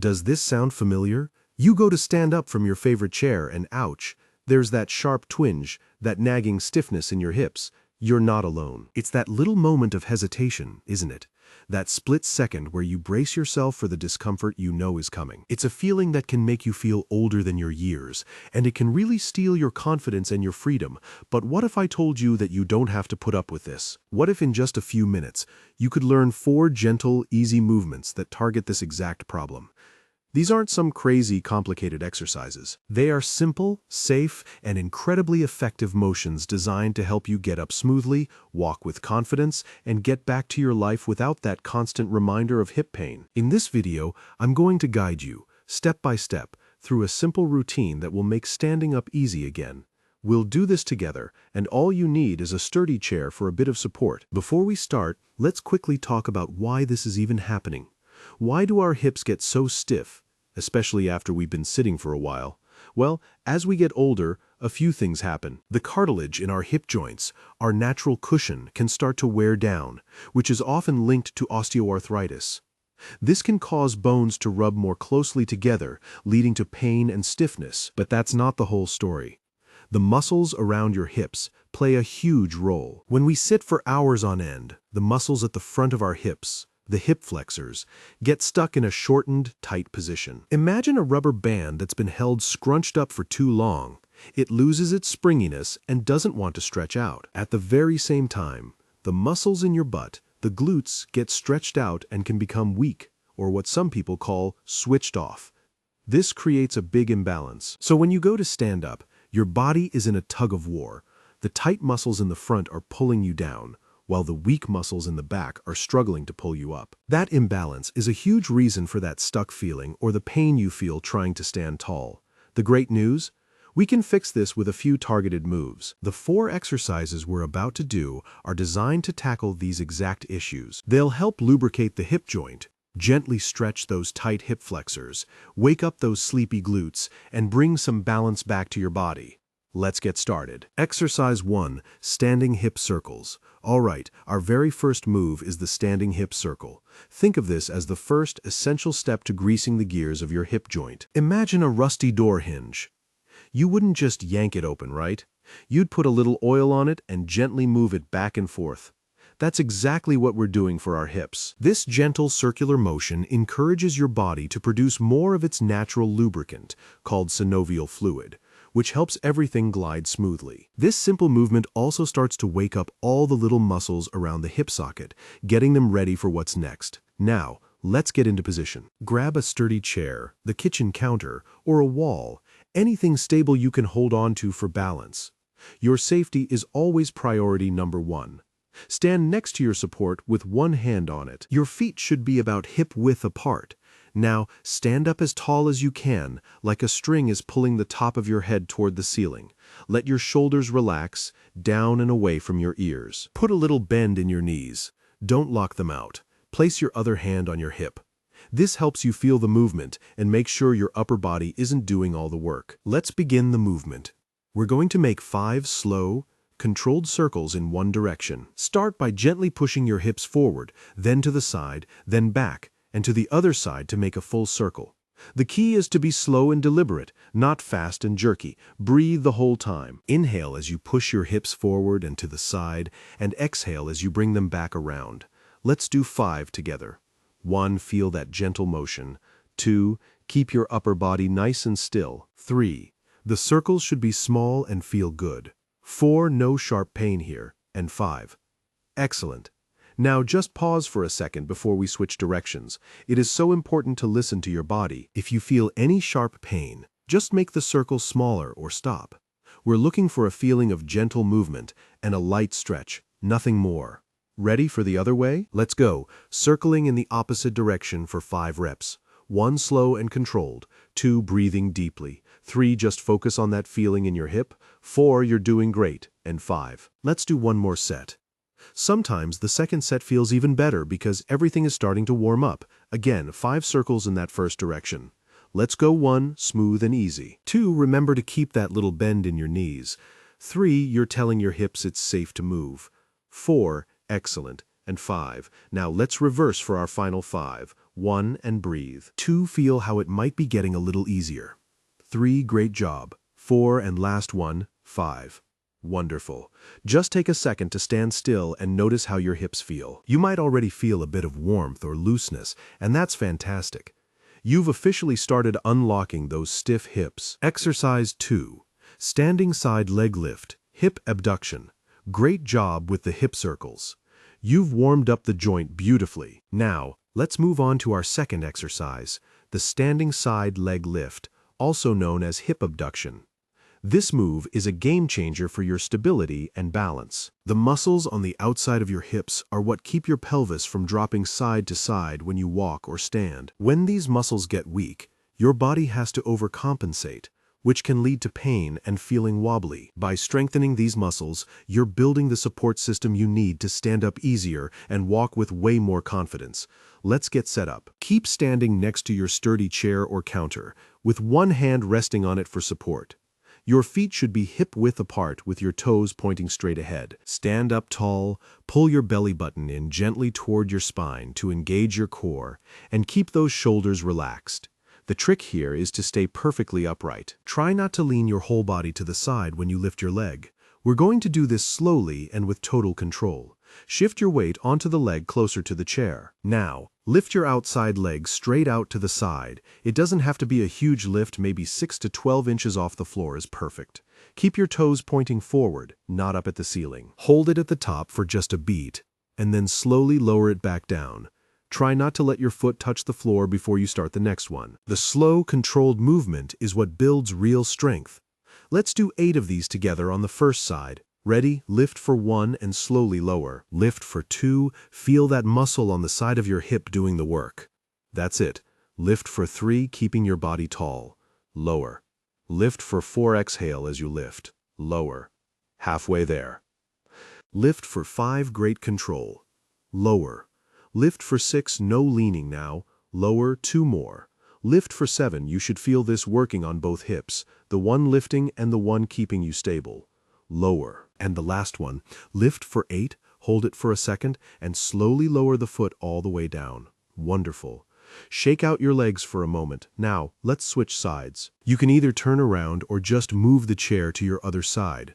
Does this sound familiar? You go to stand up from your favorite chair and ouch, there's that sharp twinge, that nagging stiffness in your hips. You're not alone. It's that little moment of hesitation, isn't it? That split second where you brace yourself for the discomfort you know is coming. It's a feeling that can make you feel older than your years, and it can really steal your confidence and your freedom. But what if I told you that you don't have to put up with this? What if in just a few minutes, you could learn 4 gentle, easy movements that target this exact problem? These aren't some crazy, complicated exercises. They are simple, safe, and incredibly effective motions designed to help you get up smoothly, walk with confidence, and get back to your life without that constant reminder of hip pain. In this video, I'm going to guide you, step by step, through a simple routine that will make standing up easy again. We'll do this together, and all you need is a sturdy chair for a bit of support. Before we start, let's quickly talk about why this is even happening. Why do our hips get so stiff, especially after we've been sitting for a while? Well, as we get older, a few things happen. The cartilage in our hip joints, our natural cushion, can start to wear down, which is often linked to osteoarthritis. This can cause bones to rub more closely together, leading to pain and stiffness. But that's not the whole story. The muscles around your hips play a huge role. When we sit for hours on end, the muscles at the front of our hips, the hip flexors, get stuck in a shortened, tight position. Imagine a rubber band that's been held scrunched up for too long. It loses its springiness and doesn't want to stretch out. At the very same time, the muscles in your butt, the glutes, get stretched out and can become weak, or what some people call switched off. This creates a big imbalance. So when you go to stand up, your body is in a tug of war. The tight muscles in the front are pulling you down, while the weak muscles in the back are struggling to pull you up. That imbalance is a huge reason for that stuck feeling or the pain you feel trying to stand tall. The great news? We can fix this with a few targeted moves. The 4 exercises we're about to do are designed to tackle these exact issues. They'll help lubricate the hip joint, gently stretch those tight hip flexors, wake up those sleepy glutes, and bring some balance back to your body. Let's get started. Exercise 1, standing hip circles. All right, our very first move is the standing hip circle. Think of this as the first essential step to greasing the gears of your hip joint. Imagine a rusty door hinge. You wouldn't just yank it open, right? You'd put a little oil on it and gently move it back and forth. That's exactly what we're doing for our hips. This gentle circular motion encourages your body to produce more of its natural lubricant, called synovial fluid, which helps everything glide smoothly. This simple movement also starts to wake up all the little muscles around the hip socket, getting them ready for what's next. Now, let's get into position. Grab a sturdy chair, the kitchen counter, or a wall, anything stable you can hold on to for balance. Your safety is always priority number 1. Stand next to your support with one hand on it. Your feet should be about hip width apart. Now, stand up as tall as you can, like a string is pulling the top of your head toward the ceiling. Let your shoulders relax, down and away from your ears. Put a little bend in your knees. Don't lock them out. Place your other hand on your hip. This helps you feel the movement and make sure your upper body isn't doing all the work. Let's begin the movement. We're going to make 5 slow, controlled circles in one direction. Start by gently pushing your hips forward, then to the side, then back, and to the other side to make a full circle. The key is to be slow and deliberate, not fast and jerky. Breathe the whole time. Inhale as you push your hips forward and to the side, and exhale as you bring them back around. Let's do 5 together. 1. Feel that gentle motion. 2. Keep your upper body nice and still. 3. The circles should be small and feel good. 4. No sharp pain here. And 5. Excellent. Now just pause for a second before we switch directions. It is so important to listen to your body. If you feel any sharp pain, just make the circle smaller or stop. We're looking for a feeling of gentle movement and a light stretch, nothing more. Ready for the other way? Let's go, circling in the opposite direction for 5 reps. 1. Slow and controlled. 2. Breathing deeply. 3. Just focus on that feeling in your hip. 4. You're doing great. And 5. Let's do one more set. Sometimes the second set feels even better because everything is starting to warm up. Again, 5 circles in that first direction. Let's go. 1. Smooth and easy. 2. Remember to keep that little bend in your knees. 3. You're telling your hips it's safe to move. 4. Excellent. And 5. Now let's reverse for our final 5. 1, and breathe. 2, feel how it might be getting a little easier. 3, great job. 4, and last one, 5. Wonderful. Just take a second to stand still and notice how your hips feel. You might already feel a bit of warmth or looseness, and that's fantastic. You've officially started unlocking those stiff hips. Exercise 2. Standing side leg lift, hip abduction. Great job with the hip circles. You've warmed up the joint beautifully. Now, let's move on to our second exercise, the standing side leg lift, also known as hip abduction. This move is a game changer for your stability and balance. The muscles on the outside of your hips are what keep your pelvis from dropping side to side when you walk or stand. When these muscles get weak, your body has to overcompensate, which can lead to pain and feeling wobbly. By strengthening these muscles, you're building the support system you need to stand up easier and walk with way more confidence. Let's get set up. Keep standing next to your sturdy chair or counter, with one hand resting on it for support. Your feet should be hip-width apart with your toes pointing straight ahead. Stand up tall, pull your belly button in gently toward your spine to engage your core, and keep those shoulders relaxed. The trick here is to stay perfectly upright. Try not to lean your whole body to the side when you lift your leg. We're going to do this slowly and with total control. Shift your weight onto the leg closer to the chair. Now, lift your outside leg straight out to the side. It doesn't have to be a huge lift, maybe 6 to 12 inches off the floor is perfect. Keep your toes pointing forward, not up at the ceiling. Hold it at the top for just a beat, and then slowly lower it back down. Try not to let your foot touch the floor before you start the next one. The slow, controlled movement is what builds real strength. Let's do 8 of these together on the first side. Ready? Lift for 1 and slowly lower. Lift for 2. Feel that muscle on the side of your hip doing the work. That's it. Lift for 3, keeping your body tall. Lower. Lift for 4, exhale as you lift. Lower. Halfway there. Lift for 5, great control. Lower. Lift for 6, no leaning now. Lower, 2 more. Lift for 7, you should feel this working on both hips, the one lifting and the one keeping you stable. Lower. And the last one, lift for 8, hold it for a second, and slowly lower the foot all the way down. Wonderful. Shake out your legs for a moment. Now, let's switch sides. You can either turn around or just move the chair to your other side.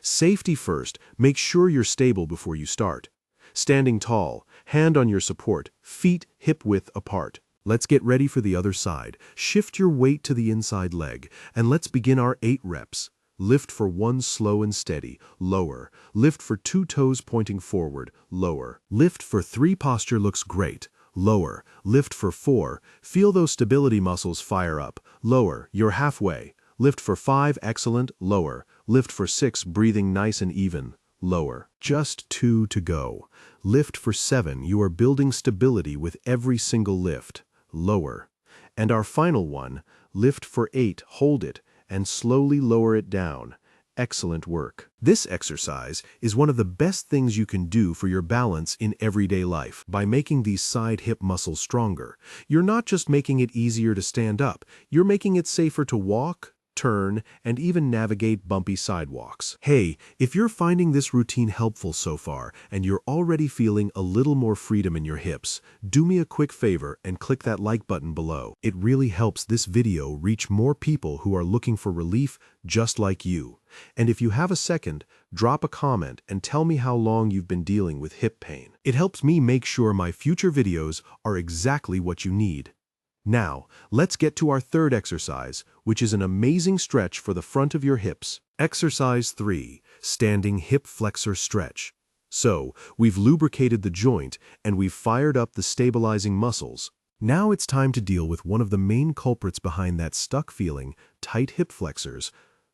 Safety first, make sure you're stable before you start. Standing tall, hand on your support, feet hip-width apart. Let's get ready for the other side. Shift your weight to the inside leg, and let's begin our 8 reps. Lift for 1, slow and steady, lower. Lift for 2, toes pointing forward, lower. Lift for 3, posture looks great, lower. Lift for 4, feel those stability muscles fire up, lower, you're halfway. Lift for 5, excellent, lower. Lift for 6, breathing nice and even, lower. Just 2 to go. Lift for 7, you are building stability with every single lift, lower. And our final one, lift for 8, hold it, and slowly lower it down. Excellent work. This exercise is one of the best things you can do for your balance in everyday life. By making these side hip muscles stronger, you're not just making it easier to stand up, you're making it safer to walk, turn, and even navigate bumpy sidewalks. Hey, if you're finding this routine helpful so far and you're already feeling a little more freedom in your hips, do me a quick favor and click that like button below. It really helps this video reach more people who are looking for relief just like you. And if you have a second, drop a comment and tell me how long you've been dealing with hip pain. It helps me make sure my future videos are exactly what you need. Now, let's get to our third exercise, which is an amazing stretch for the front of your hips. Exercise 3, standing hip flexor stretch. So, we've lubricated the joint and we've fired up the stabilizing muscles. Now it's time to deal with one of the main culprits behind that stuck feeling, tight hip flexors.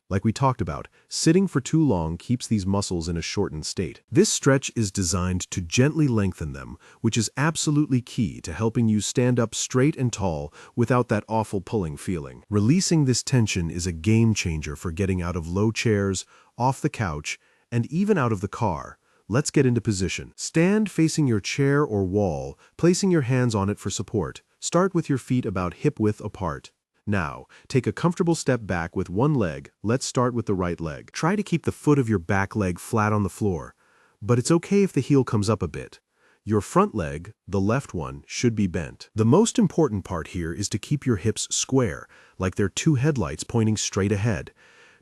Like we talked about, sitting for too long keeps these muscles in a shortened state. This stretch is designed to gently lengthen them, which is absolutely key to helping you stand up straight and tall without that awful pulling feeling. Releasing this tension is a game changer for getting out of low chairs, off the couch, and even out of the car. Let's get into position. Stand facing your chair or wall, placing your hands on it for support. Start with your feet about hip-width apart. Now, take a comfortable step back with one leg. Let's start with the right leg. Try to keep the foot of your back leg flat on the floor, but it's okay if the heel comes up a bit. Your front leg, the left one, should be bent. The most important part here is to keep your hips square, like they're two headlights pointing straight ahead.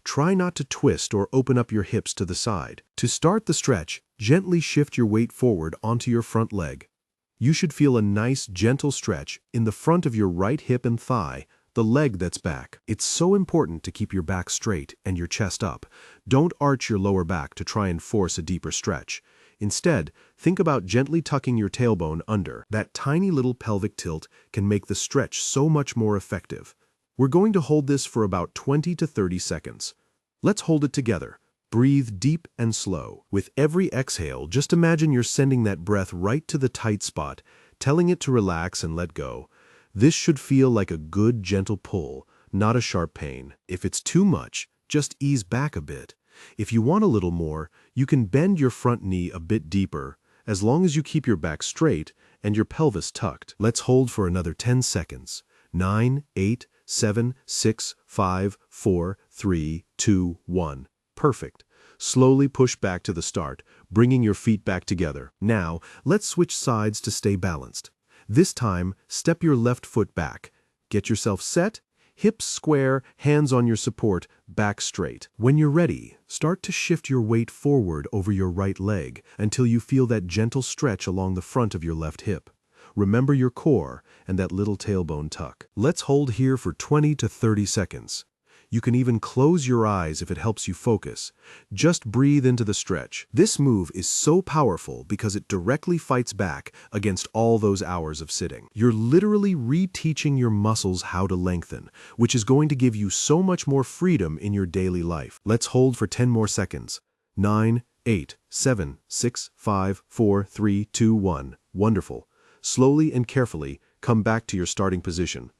Try not to twist or open up your hips to the side. To start the stretch, gently shift your weight forward onto your front leg. You should feel a nice, gentle stretch in the front of your right hip and thigh, the leg that's back. It's so important to keep your back straight and your chest up. Don't arch your lower back to try and force a deeper stretch. Instead, think about gently tucking your tailbone under. That tiny little pelvic tilt can make the stretch so much more effective. We're going to hold this for about 20 to 30 seconds. Let's hold it together. Breathe deep and slow. With every exhale, just imagine you're sending that breath right to the tight spot, telling it to relax and let go. This should feel like a good, gentle pull, not a sharp pain. If it's too much, just ease back a bit. If you want a little more, you can bend your front knee a bit deeper, as long as you keep your back straight and your pelvis tucked. Let's hold for another 10 seconds. 9, 8, 7, 6, 5, 4, 3, 2, 1. Perfect. Slowly push back to the start, bringing your feet back together. Now, let's switch sides to stay balanced. This time, step your left foot back. Get yourself set, hips square, hands on your support, back straight. When you're ready, start to shift your weight forward over your right leg until you feel that gentle stretch along the front of your left hip. Remember your core and that little tailbone tuck. Let's hold here for 20 to 30 seconds. You can even close your eyes if it helps you focus. Just breathe into the stretch. This move is so powerful because it directly fights back against all those hours of sitting. You're literally reteaching your muscles how to lengthen, which is going to give you so much more freedom in your daily life. Let's hold for 10 more seconds. 9, 8, 7, 6, 5, 4, 3, 2, 1. Wonderful. Slowly and carefully, come back to your starting position.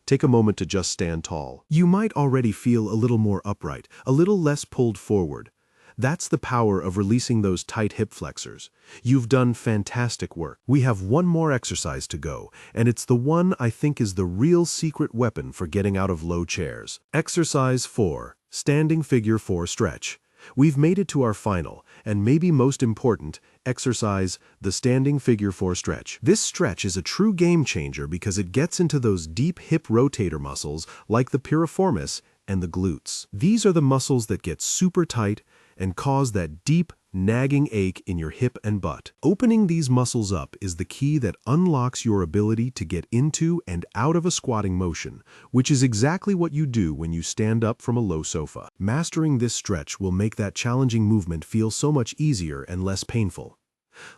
Take a moment to just stand tall. You might already feel a little more upright, a little less pulled forward. That's the power of releasing those tight hip flexors. You've done fantastic work. We have one more exercise to go, and it's the one I think is the real secret weapon for getting out of low chairs. Exercise 4, Standing Figure 4 Stretch. We've made it to our final, and maybe most important, exercise, the Standing Figure 4 Stretch. This stretch is a true game changer because it gets into those deep hip rotator muscles like the piriformis and the glutes. These are the muscles that get super tight and cause that deep, nagging ache in your hip and butt. Opening these muscles up is the key that unlocks your ability to get into and out of a squatting motion, which is exactly what you do when you stand up from a low sofa. Mastering this stretch will make that challenging movement feel so much easier and less painful.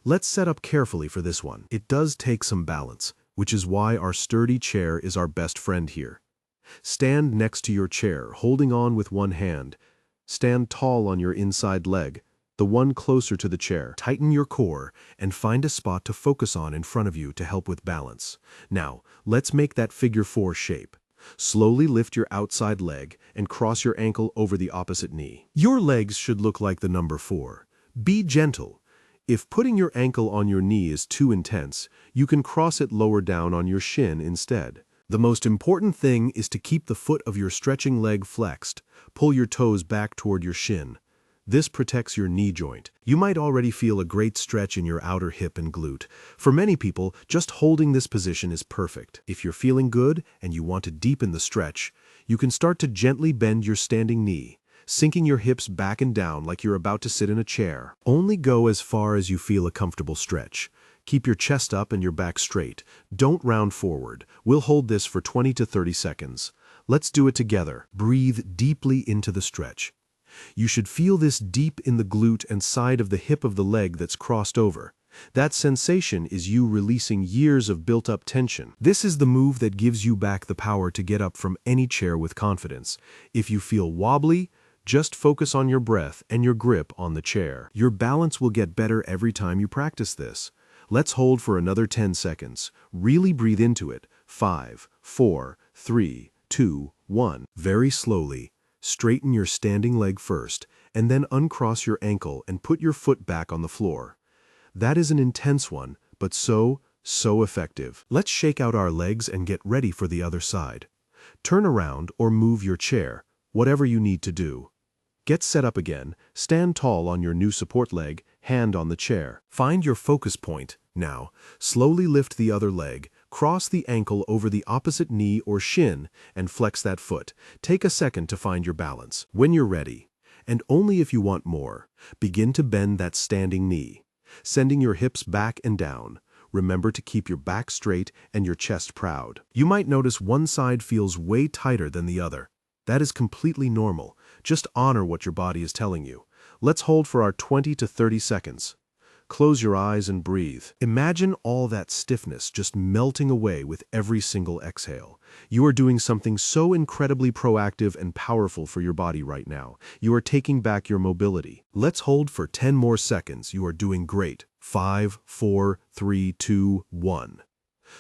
Let's set up carefully for this one. It does take some balance, which is why our sturdy chair is our best friend here. Stand next to your chair, holding on with one hand. Stand tall on your inside leg, the one closer to the chair. Tighten your core and find a spot to focus on in front of you to help with balance. Now, let's make that figure 4 shape. Slowly lift your outside leg and cross your ankle over the opposite knee. Your legs should look like the number 4. Be gentle. If putting your ankle on your knee is too intense, you can cross it lower down on your shin instead. The most important thing is to keep the foot of your stretching leg flexed. Pull your toes back toward your shin. This protects your knee joint. You might already feel a great stretch in your outer hip and glute. For many people, just holding this position is perfect. If you're feeling good and you want to deepen the stretch, you can start to gently bend your standing knee, sinking your hips back and down like you're about to sit in a chair. Only go as far as you feel a comfortable stretch. Keep your chest up and your back straight. Don't round forward. We'll hold this for 20 to 30 seconds. Let's do it together. Breathe deeply into the stretch. You should feel this deep in the glute and side of the hip of the leg that's crossed over. That sensation is you releasing years of built-up tension. This is the move that gives you back the power to get up from any chair with confidence. If you feel wobbly, just focus on your breath and your grip on the chair. Your balance will get better every time you practice this. Let's hold for another 10 seconds. Really breathe into it. 5, 4, 3, 2, 1. Very slowly, straighten your standing leg first, and then uncross your ankle and put your foot back on the floor. That is an intense one, but so effective. Let's shake out our legs and get ready for the other side. Turn around or move your chair, whatever you need to do. Get set up again, stand tall on your new support leg, hand on the chair. Find your focus point. Now, slowly lift the other leg, cross the ankle over the opposite knee or shin, and flex that foot. Take a second to find your balance. When you're ready, and only if you want more, begin to bend that standing knee, sending your hips back and down. Remember to keep your back straight and your chest proud. You might notice one side feels way tighter than the other. That is completely normal. Just honor what your body is telling you. Let's hold for our 20 to 30 seconds. Close your eyes and breathe. Imagine all that stiffness just melting away with every single exhale. You are doing something so incredibly proactive and powerful for your body right now. You are taking back your mobility. Let's hold for 10 more seconds. You are doing great. 5, 4, 3, 2, 1.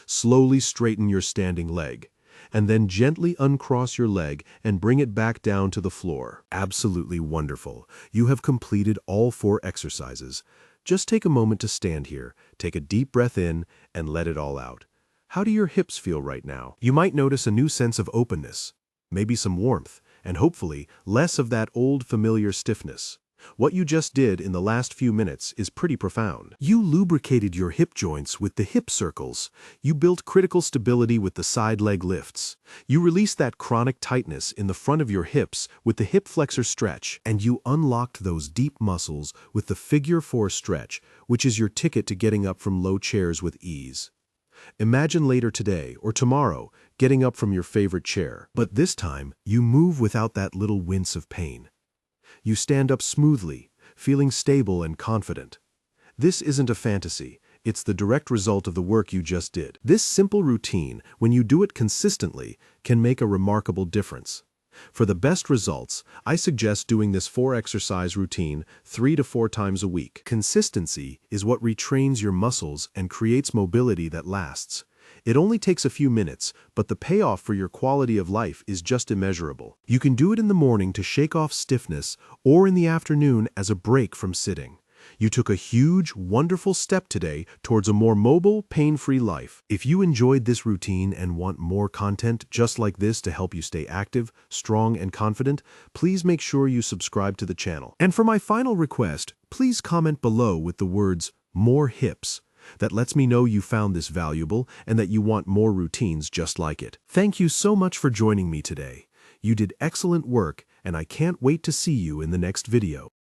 Slowly straighten your standing leg, and then gently uncross your leg and bring it back down to the floor. Absolutely wonderful. You have completed all 4 exercises. Just take a moment to stand here, take a deep breath in, and let it all out. How do your hips feel right now? You might notice a new sense of openness, maybe some warmth, and hopefully less of that old familiar stiffness. What you just did in the last few minutes is pretty profound. You lubricated your hip joints with the hip circles. You built critical stability with the side leg lifts. You released that chronic tightness in the front of your hips with the hip flexor stretch. And you unlocked those deep muscles with the figure 4 stretch, which is your ticket to getting up from low chairs with ease. Imagine later today or tomorrow getting up from your favorite chair. But this time, you move without that little wince of pain. You stand up smoothly, feeling stable and confident. This isn't a fantasy, it's the direct result of the work you just did. This simple routine, when you do it consistently, can make a remarkable difference. For the best results, I suggest doing this 4-exercise routine 3 to 4 times a week. Consistency is what retrains your muscles and creates mobility that lasts. It only takes a few minutes, but the payoff for your quality of life is just immeasurable. You can do it in the morning to shake off stiffness or in the afternoon as a break from sitting. You took a huge, wonderful step today towards a more mobile, pain-free life. If you enjoyed this routine and want more content just like this to help you stay active, strong, and confident, please make sure you subscribe to the channel. And for my final request, please comment below with the words, "more hips." That lets me know you found this valuable and that you want more routines just like it. Thank you so much for joining me today. You did excellent work, and I can't wait to see you in the next video.